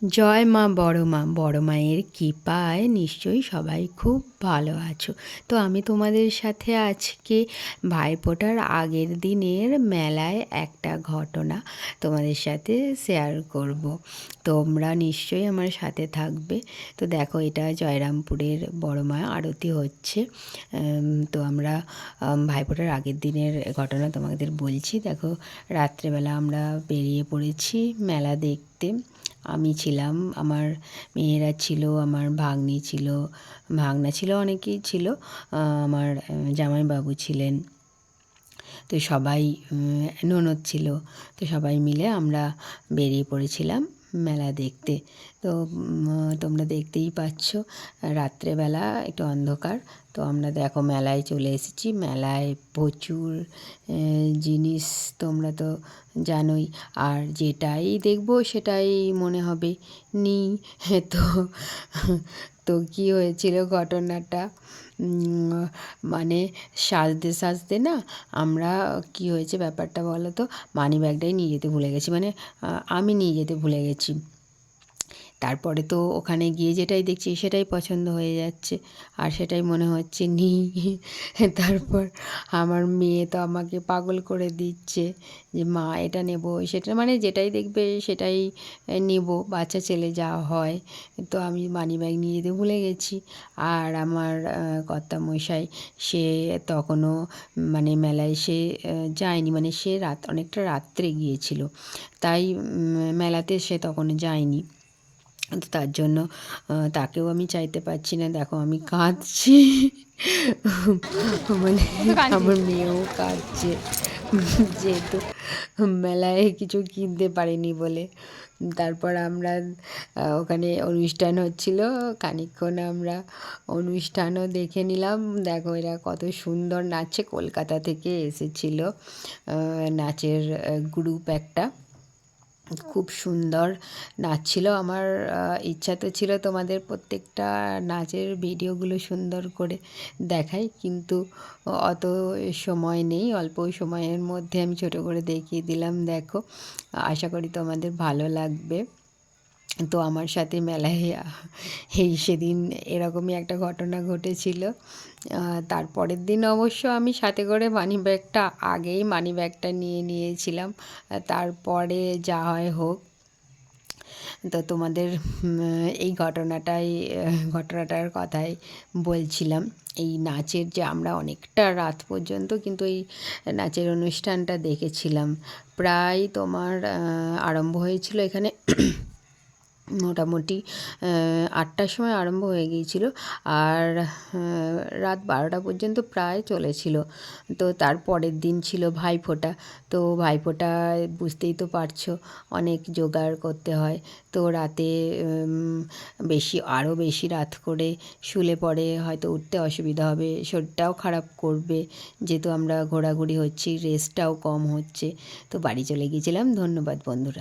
জয় মা বড় মায়ের কৃপায় নিশ্চয়ই সবাই খুব ভালো আছো। তো আমি তোমাদের সাথে আজকে ভাইফোঁটার আগের দিনের মেলায় একটা ঘটনা তোমাদের সাথে শেয়ার করব। তোমরা নিশ্চয়ই আমার সাথে থাকবে। তো দেখো, এটা জয়রামপুরের বড় মা আরতি হচ্ছে। তো আমরা ভাইফোঁটার আগের দিনের ঘটনা তোমাদের বলছি। দেখো, রাত্রেবেলা আমরা বেরিয়ে পড়েছি মেলা দেখতে। আমি ছিলাম, আমার মেয়েরা ছিল, আমার ভাগনা ছিল, অনেকেই ছিল। আমার জামাইবাবু ছিলেন, তো সবাই, ননদ ছিল। তো সবাই মিলে আমরা বেরিয়ে পড়েছিলাম মেলা দেখতে। তো তোমরা দেখতেই পাচ্ছ রাত্রেবেলা একটু অন্ধকার। তো আমরা দেখো মেলায় চলে এসেছি। মেলায় প্রচুর জিনিস, তোমরা তো জানোই। আর যেটাই দেখবো সেটাই মনে হবে নিই। তো তো কী হয়েছিল ঘটনাটা, মানে সাজতে সাজতে না আমরা, কি হয়েছে ব্যাপারটা বলো তো, মানি ব্যাগটাই নিয়ে যেতে ভুলে গেছি। মানে আমি নিয়ে যেতে ভুলে গেছি। তারপরে তো ওখানে গিয়ে যেটাই দেখছি সেটাই পছন্দ হয়ে যাচ্ছে, আর সেটাই মনে হচ্ছে নিই। তারপর আমার মেয়ে তো আমাকে পাগল করে দিচ্ছে যে মা এটা নেব সেটা, মানে যেটাই দেখবে সেটাই নেব, বাচ্চা ছেলে যা হয়। তো আমি মানিব্যাগ নিয়ে যেতে ভুলে গেছি। আর আমার কর্তামশাই, সে তখনও মানে মেলায় সে যায়নি, মানে সে অনেকটা রাত্রে গিয়েছিল, তাই মেলাতে সে তখনও যায়নি। তো তার জন্য তাকেও আমি চাইতে পারছি না। দেখো আমি কাঁদছি, মানে আমার মেয়েও কাঁদছে, যেহেতু মেলায় কিছু কিনতে পারিনি বলে। তারপর আমরা ওখানে অনুষ্ঠান হচ্ছিল, খানিকক্ষণ আমরা অনুষ্ঠানও দেখে নিলাম। দেখো এরা কত সুন্দর নাচছে, কলকাতা থেকে এসেছিল নাচের গ্রুপ একটা, খুব সুন্দর নাচছিল। আমার ইচ্ছা তো ছিল তোমাদের প্রত্যেকটা নাচের ভিডিওগুলো সুন্দর করে দেখাই, কিন্তু অত সময় নেই। অল্প সময়ের মধ্যে আমি ছোট করে দেখিয়ে দিলাম। দেখো, আশা করি তোমাদের ভালো লাগবে। তো আমার সাথে মেলায় সেদিন এরকমই একটা ঘটনা ঘটেছিল। তারপরের দিন অবশ্য আমি সাথে করে আগেই মানি ব্যাগটা নিয়ে নিয়েছিলাম। তারপরে যা হয় হোক। তো তোমাদের এই ঘটনাটার কথাই বলছিলাম। এই নাচের যে আমরা অনেকটা রাত পর্যন্ত কিন্তু এই নাচের অনুষ্ঠানটা দেখেছিলাম। প্রায় তোমার আরম্ভ হয়েছিল এখানে মোটামুটি 8টার সময় আরম্ভ হয়ে গিয়েছিল, আর রাত 12টা পর্যন্ত প্রায় চলেছিল। তো তার পরের দিন ছিল ভাইফোঁটা। তো ভাইফোঁটায় বুঝতেই তো পারছো অনেক জোগাড় করতে হয়। তো রাতে আরও বেশি রাত করে শুলে পরে হয়তো উঠতে অসুবিধা হবে, শরীরটাও খারাপ করবে, যেহেতু আমরা ঘোরাঘুরি হচ্ছি, রেস্টটাও কম হচ্ছে। তো বাড়ি চলে গিয়েছিলাম। ধন্যবাদ বন্ধুরা।